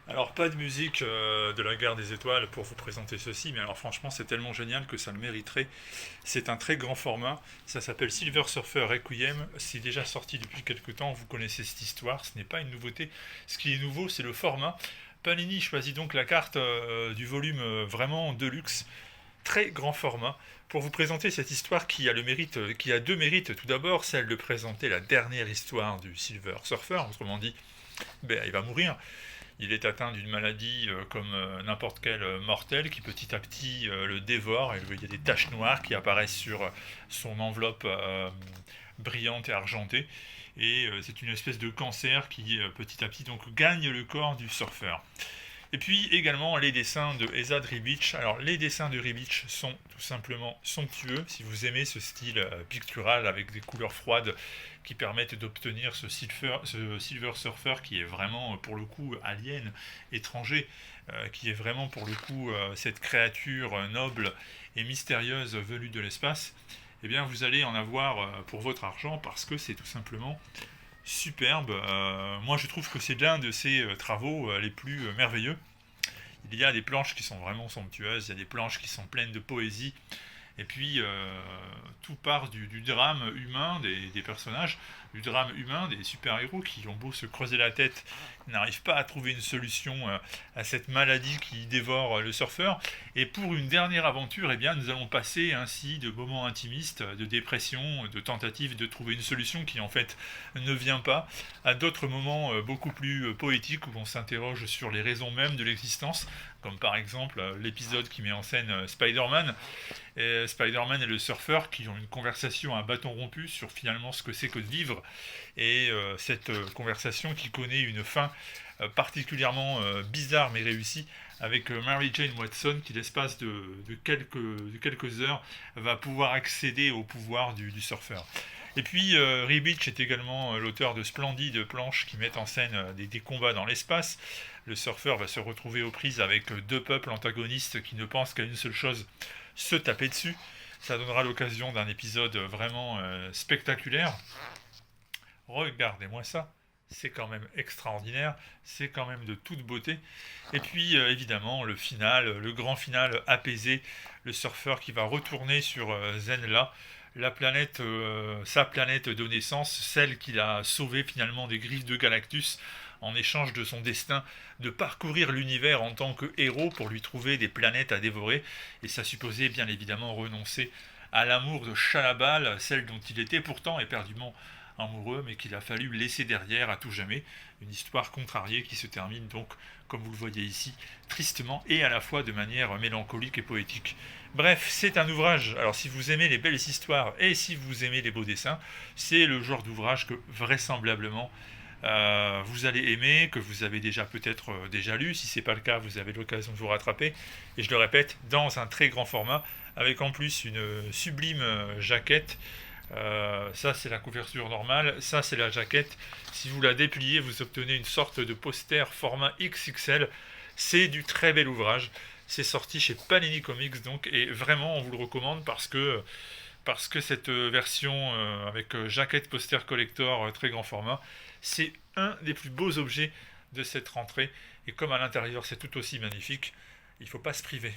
Alors, pas de musique de la guerre des étoiles pour vous présenter ceci, mais alors franchement, c'est tellement génial que ça le mériterait. C'est un très grand format, ça s'appelle Silver Surfer Requiem, c'est déjà sorti depuis quelques temps, vous connaissez cette histoire, ce n'est pas une nouveauté. Ce qui est nouveau, c'est le format. Panini choisit donc la carte du volume vraiment deluxe, très grand format, pour vous présenter cette histoire qui a le mérite, qui a deux mérites. Tout d'abord, celle de présenter la dernière histoire du Silver Surfer, autrement dit, ben, il va mourir. Il est atteint d'une maladie comme n'importe quel mortel qui petit à petit le dévore. Et il y a des taches noires qui apparaissent sur son enveloppe brillante et argentée. Et c'est une espèce de cancer qui petit à petit donc gagne le corps du surfeur. Et puis également les dessins de Esad Ribic. Alors les dessins de Ribic sont tout simplement somptueux. Si vous aimez ce style pictural avec des couleurs froides qui permettent d'obtenir ce Silver Surfer qui est vraiment pour le coup alien, étranger, qui est vraiment pour le coup cette créature noble et mystérieuse venue de l'espace, eh bien vous allez en avoir pour votre argent parce que c'est tout simplement superbe. Moi, je trouve que c'est l'un de ses travaux les plus merveilleux. Il y a des planches qui sont vraiment somptueuses, il y a des planches qui sont pleines de poésie, et puis tout part du drame humain des personnages, du drame humain des super-héros qui ont beau se creuser la tête, n'arrivent pas à trouver une solution à cette maladie qui dévore le surfeur. Et pour une dernière aventure, eh bien, nous allons passer ainsi de moments intimistes, de dépression, de tentatives de trouver une solution qui en fait ne vient pas, à d'autres moments beaucoup plus poétiques où on s'interroge sur les raisons mêmes de l'existence, comme par exemple l'épisode qui met en scène Spider-Man. Et Spider-Man et le surfeur qui ont une conversation à bâton rompu sur finalement ce que c'est que de vivre. Et cette conversation qui connaît une fin particulièrement bizarre mais réussie avec Mary Jane Watson qui l'espace de quelques heures va pouvoir accéder au pouvoir du surfeur. Et puis Ribic est également l'auteur de splendides planches qui mettent en scène des combats dans l'espace. Le surfeur va se retrouver aux prises avec deux peuples antagonistes qui ne pensent qu'à une seule chose, se taper dessus. Ça donnera l'occasion d'un épisode vraiment spectaculaire. Regardez-moi ça. C'est quand même extraordinaire, c'est quand même de toute beauté. Et puis évidemment le final, le grand final apaisé, le surfeur qui va retourner sur Zenla, la planète, sa planète de naissance, celle qu'il a sauvée finalement des griffes de Galactus, en échange de son destin de parcourir l'univers en tant que héros pour lui trouver des planètes à dévorer. Et ça supposait bien évidemment renoncer à l'amour de Shalabal, celle dont il était pourtant éperdument amoureux, mais qu'il a fallu laisser derrière à tout jamais. Une histoire contrariée qui se termine donc, comme vous le voyez ici, tristement et à la fois de manière mélancolique et poétique. Bref, c'est un ouvrage, alors si vous aimez les belles histoires et si vous aimez les beaux dessins, c'est le genre d'ouvrage que vraisemblablement vous allez aimer, que vous avez déjà peut-être déjà lu. Si c'est pas le cas, vous avez l'occasion de vous rattraper. Et je le répète, dans un très grand format, avec en plus une sublime jaquette. Ça c'est la couverture normale, ça c'est la jaquette. Si vous la dépliez, vous obtenez une sorte de poster format XXL. C'est du très bel ouvrage. C'est sorti chez Panini Comics donc, et vraiment on vous le recommande parce que cette version avec jaquette poster collector très grand format, c'est un des plus beaux objets de cette rentrée. Et comme à l'intérieur c'est tout aussi magnifique, il ne faut pas se priver.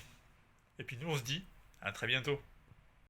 Et puis nous on se dit à très bientôt.